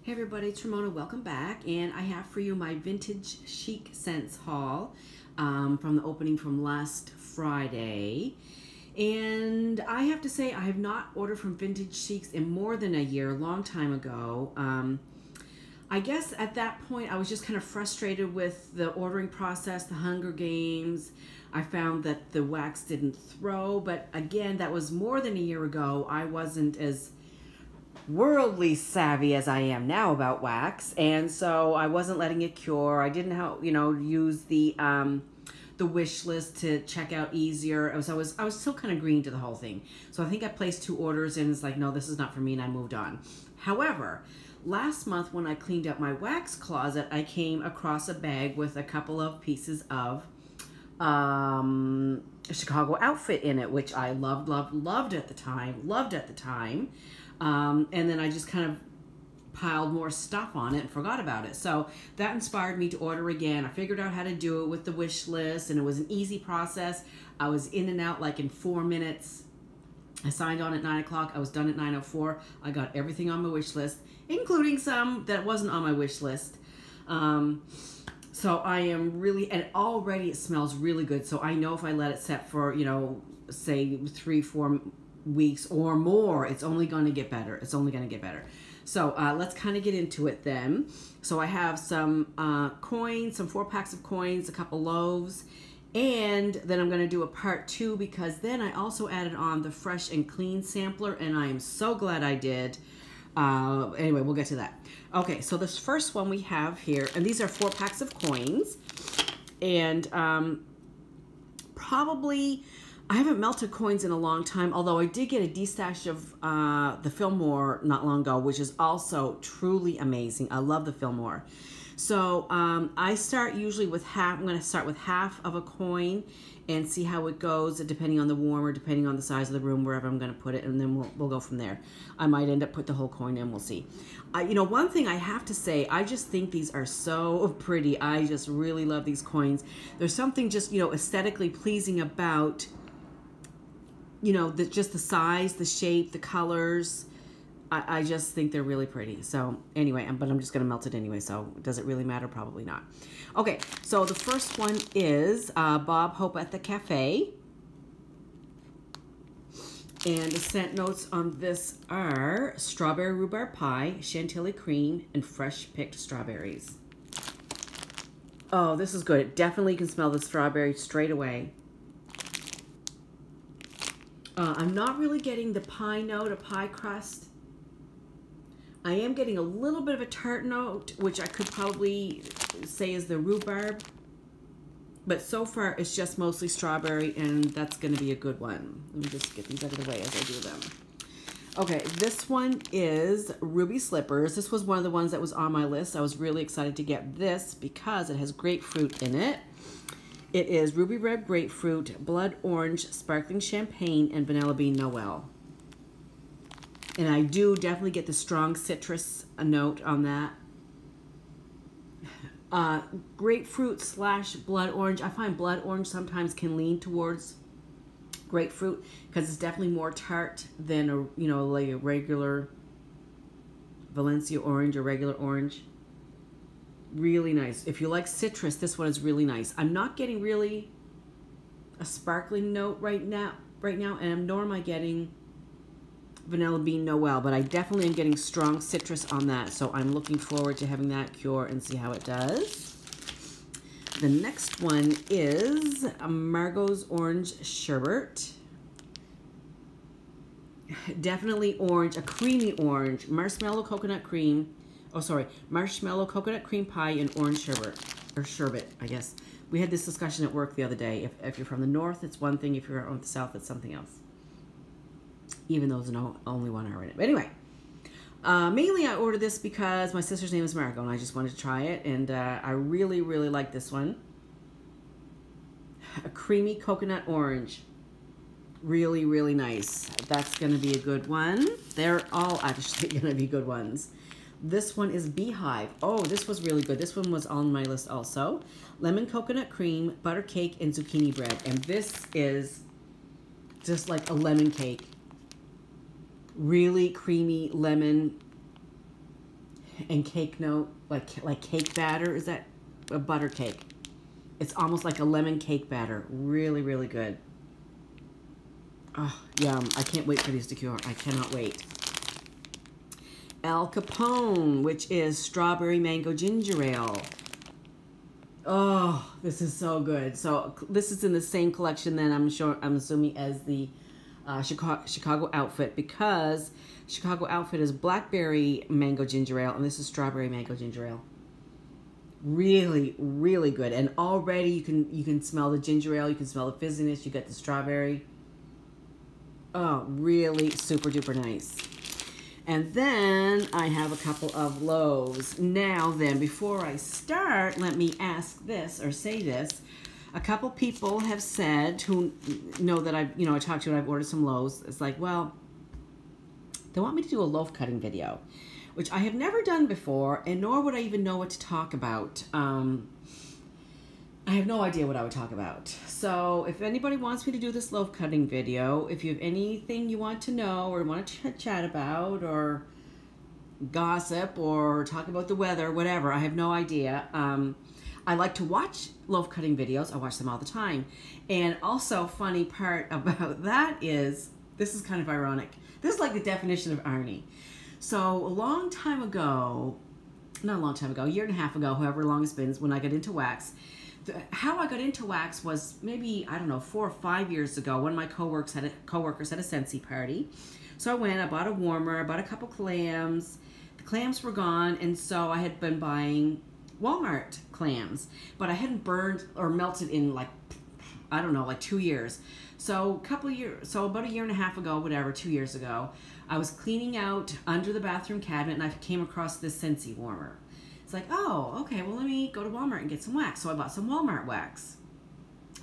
Hey everybody, it's Ramona. Welcome back, and I have for you my vintage chic scents haul from the opening from last Friday. And I have to say, I have not ordered from Vintage Chics in more than a year, a long time ago. I guess at that point I was just kind of frustrated with the ordering process, the Hunger Games. I found that the wax didn't throw, but again, that was more than a year ago. I wasn't as worldly savvy as I am now about wax, and so I wasn't letting it cure. I didn't use the wish list to check out easier. I was still kind of green to the whole thing. So I think I placed 2 orders and it's like, no, this is not for me, and I moved on. However, last month when I cleaned up my wax closet, I came across a bag with a couple of pieces of Chicago outfit in it, which I loved at the time. And then I just kind of piled more stuff on it and forgot about it. So that inspired me to order again. I figured out how to do it with the wish list, and it was an easy process. I was in and out like in 4 minutes. I signed on at 9 o'clock. I was done at 9:04. I got everything on my wish list, including some that wasn't on my wish list. So I am really, and already it smells really good. So I know if I let it set for, say 3-4 weeks or more, it's only going to get better. So let's kind of get into it then. So I have some coins, some 4 packs of coins, a couple loaves, and then I'm going to do a part 2 because then I also added on the fresh and clean sampler, and I am so glad I did. Anyway, we'll get to that. Okay, so this first one we have here, and these are 4 packs of coins, and probably I haven't melted coins in a long time, although I did get a destash of the Fillmore not long ago, which is also truly amazing. I love the Fillmore. So I start usually with half. I'm going to start with half of a coin and see how it goes, depending on the warmer, depending on the size of the room, wherever I'm going to put it, and then we'll go from there. I might end up put the whole coin in. We'll see. One thing I have to say, I just think these are so pretty. I just really love these coins. There's something just aesthetically pleasing about just the size, the shape, the colors. I just think they're really pretty. So anyway, but I'm just going to melt it anyway, so does it really matter? Probably not. Okay, so the first one is Bob Hope at the Cafe. And the scent notes on this are strawberry rhubarb pie, chantilly cream, and fresh picked strawberries. Oh, this is good. It definitely can smell the strawberry straight away. I'm not really getting the pie note, a pie crust. I am getting a little bit of a tart note, which I could probably say is the rhubarb. But so far, it's just mostly strawberry, and that's going to be a good one. Let me just get these out of the way as I do them. Okay, this one is Ruby Slippers. This was one of the ones that was on my list. I was really excited to get this because it has grapefruit in it. It is ruby red grapefruit, blood orange, sparkling champagne, and vanilla bean Noel. And I do definitely get the strong citrus note on that. Grapefruit / blood orange. I find blood orange sometimes can lean towards grapefruit because it's definitely more tart than like a regular Valencia orange or regular orange. Really nice. If you like citrus, this one is really nice. I'm not getting really a sparkling note right now, and nor am I getting vanilla bean Noel, but I definitely am getting strong citrus on that, so I'm looking forward to having that cure and see how it does. The next one is Margot's Orange Sherbet. Definitely orange, a creamy orange, marshmallow coconut cream. Oh, sorry, marshmallow coconut cream pie and orange sherbet, I guess. We had this discussion at work the other day. If you're from the north, it's one thing. If you're from the south, it's something else. Even though there's only one R in it. But anyway, mainly I ordered this because my sister's name is Margot, and I just wanted to try it. And I really, really like this one. A creamy coconut orange. Really, really nice. That's going to be a good one. They're all actually going to be good ones. This one is Beehive. Oh, this was really good. This one was on my list also. Lemon coconut cream, butter cake, and zucchini bread. And this is just like a lemon cake. Really creamy lemon. and cake note, like cake batter. Is that a butter cake? It's almost like a lemon cake batter. Really, really good. Oh, yum. I can't wait for these to cure. I cannot wait. Al Capone, which is strawberry mango ginger ale. Oh, this is so good. So this is in the same collection then I'm assuming as the Chicago Outfit, because Chicago Outfit is blackberry mango ginger ale and this is strawberry mango ginger ale. Really, really good. And already you can smell the ginger ale, you can smell the fizziness, you get the strawberry. Oh, really super duper nice. And then I have a couple of loaves. Now then, before I start, let me ask this or say this. A couple people have said, who know that I talked to and I've ordered some loaves. It's like, well, they want me to do a loaf cutting video, which I have never done before, and nor would I even know what to talk about. I have no idea what I would talk about. So if anybody wants me to do this loaf cutting video, if you have anything you want to know or want to chat about or gossip or talk about the weather, whatever, I have no idea. I like to watch loaf cutting videos. I watch them all the time. And also, funny part about that is, this is kind of ironic. This is like the definition of irony. So a long time ago, not a long time ago, a year and a half ago, however long it's been, when I got into wax. How I got into wax was maybe, I don't know, 4 or 5 years ago. One of my coworkers had a Scentsy party. So I went, I bought a warmer, I bought a couple clams. The clams were gone, and so I had been buying Walmart clams, but I hadn't burned or melted in like, I don't know, like 2 years. So about a year and a half ago, whatever, 2 years ago, I was cleaning out under the bathroom cabinet and I came across this Scentsy warmer. It's like, oh, okay, well, let me go to Walmart and get some wax. So I bought some Walmart wax.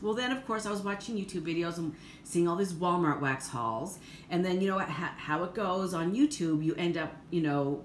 Well, then, of course, I was watching YouTube videos and seeing all these Walmart wax hauls. And then, you know, how it goes on YouTube, you end up, you know,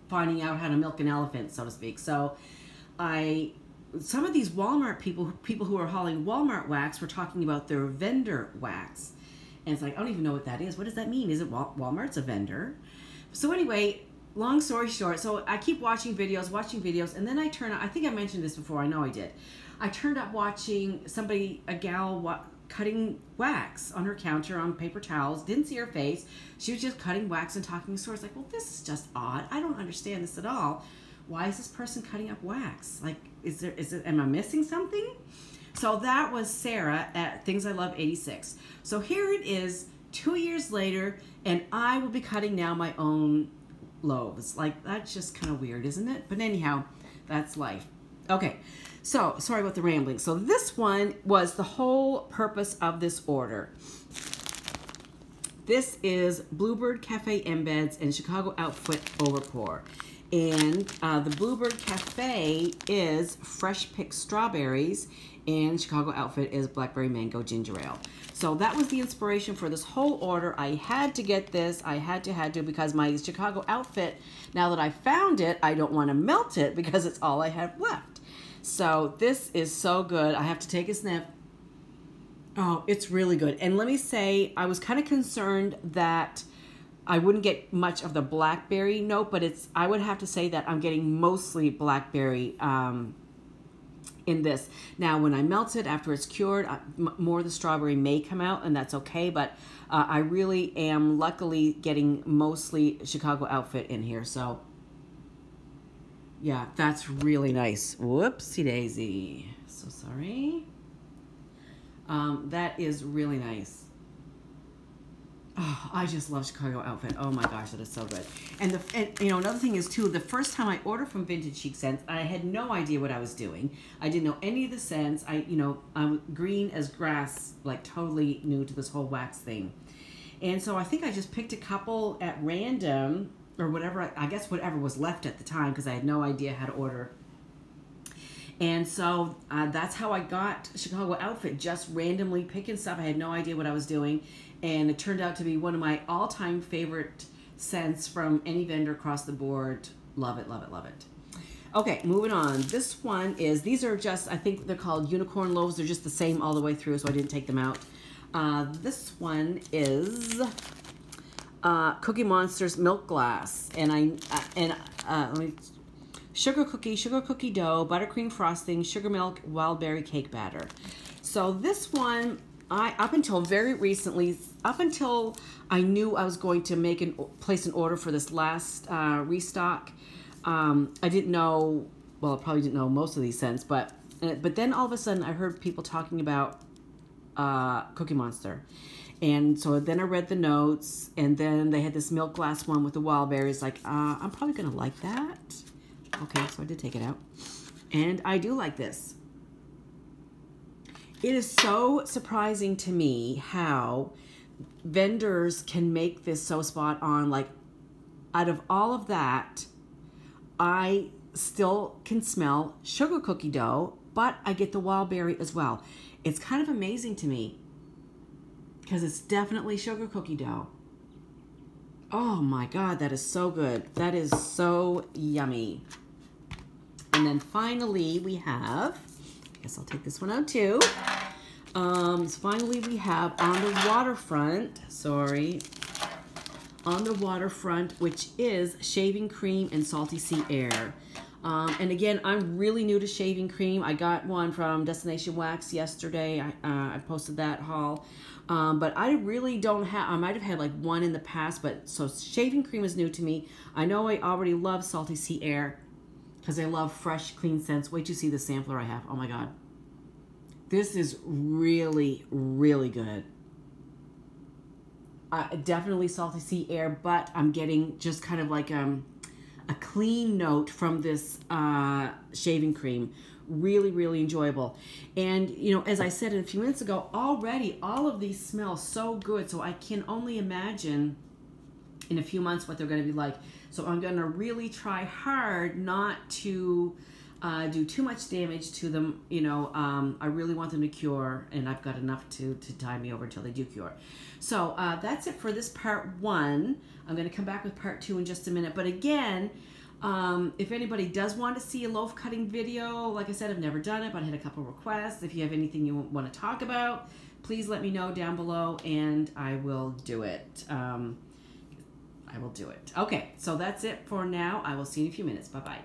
finding out how to milk an elephant, so to speak. So some of these Walmart people who are hauling Walmart wax were talking about their vendor wax. And it's like, I don't even know what that is. What does that mean? Is it Walmart's a vendor? So anyway, long story short, so I keep watching videos, and then I turn up, I think I mentioned this before, I know I did. I turned up watching a gal cutting wax on her counter on paper towels. Didn't see her face. She was just cutting wax and talking to her. It's like, well, this is just odd. I don't understand this at all. Why is this person cutting up wax? Like, am I missing something? So that was Sarah at Things I Love 86. So here it is, 2 years later, and I will be cutting now my own loaves. Like, that's just kind of weird, isn't it? But anyhow, that's life. Okay, so sorry about the rambling. So this one was the whole purpose of this order. This is Bluebird Cafe Embeds and Chicago Outfit Overpour. And the Bluebird Cafe is fresh picked strawberries, and Chicago Outfit is blackberry mango ginger ale. So that was the inspiration for this whole order. I had to get this. I had to because my Chicago Outfit, now that I found it, I don't want to melt it because it's all I have left. So this is so good. I have to take a sniff. Oh, it's really good. And let me say, I was kind of concerned that I wouldn't get much of the blackberry note, but I would have to say that I'm getting mostly blackberry in this. Now, when I melt it after it's cured, more of the strawberry may come out, and that's okay, but I really am luckily getting mostly Chicago Outfit in here, so yeah, that's really nice. Whoopsie daisy. So sorry. That is really nice. Oh, I just love Chicago Outfit. Oh my gosh, that is so good. And you know, another thing is too, the first time I ordered from Vintage Chic Scents, I had no idea what I was doing. I didn't know any of the scents. I'm green as grass, like totally new to this whole wax thing. And so I think I just picked a couple at random or whatever, I guess whatever was left at the time, because I had no idea how to order. And so that's how I got Chicago Outfit, just randomly picking stuff. I had no idea what I was doing. And it turned out to be one of my all-time favorite scents from any vendor across the board. Love it, love it, love it. Okay, moving on. This one is, these are just, I think they're called unicorn loaves. They're just the same all the way through, so I didn't take them out. This one is Cookie Monster's milk glass, and let me, sugar cookie dough, buttercream frosting, sugar milk, wild berry cake batter. So this one, up until very recently, up until I knew I was going to place an order for this last restock, I didn't know, well, I probably didn't know most of these scents, but then all of a sudden I heard people talking about Cookie Monster. And so then I read the notes, and then they had this milk glass one with the wild berries. Like, I'm probably going to like that. Okay, so I did take it out. And I do like this. It is so surprising to me how vendors can make this so spot on. Like, out of all of that, I still can smell sugar cookie dough, but I get the wild berry as well. It's kind of amazing to me because it's definitely sugar cookie dough. Oh my God, that is so good. That is so yummy. And then finally we have, I guess I'll take this one out too. So finally we have On the Waterfront, On the Waterfront, which is shaving cream and salty sea air. And again, I'm really new to shaving cream. I got one from Destination Wax yesterday. I posted that haul. But I really don't have, I might have had like one in the past, but so shaving cream is new to me. I know I already love salty sea air because I love fresh, clean scents. Wait till you see the sampler I have. Oh my God. This is really, really good. Definitely salty sea air, but I'm getting just kind of like a clean note from this shaving cream. Really, really enjoyable. And, you know, as I said a few minutes ago, already all of these smell so good. So I can only imagine in a few months what they're going to be like. So I'm going to really try hard not to do too much damage to them. You know, I really want them to cure, and I've got enough to tide me over until they do cure. So that's it for this part one. I'm going to come back with part two in just a minute. But again, if anybody does want to see a loaf cutting video, like I said, I've never done it, but I had a couple requests. If you have anything you want to talk about, please let me know down below, and I will do it. I will do it. Okay, so that's it for now. I will see you in a few minutes. Bye-bye.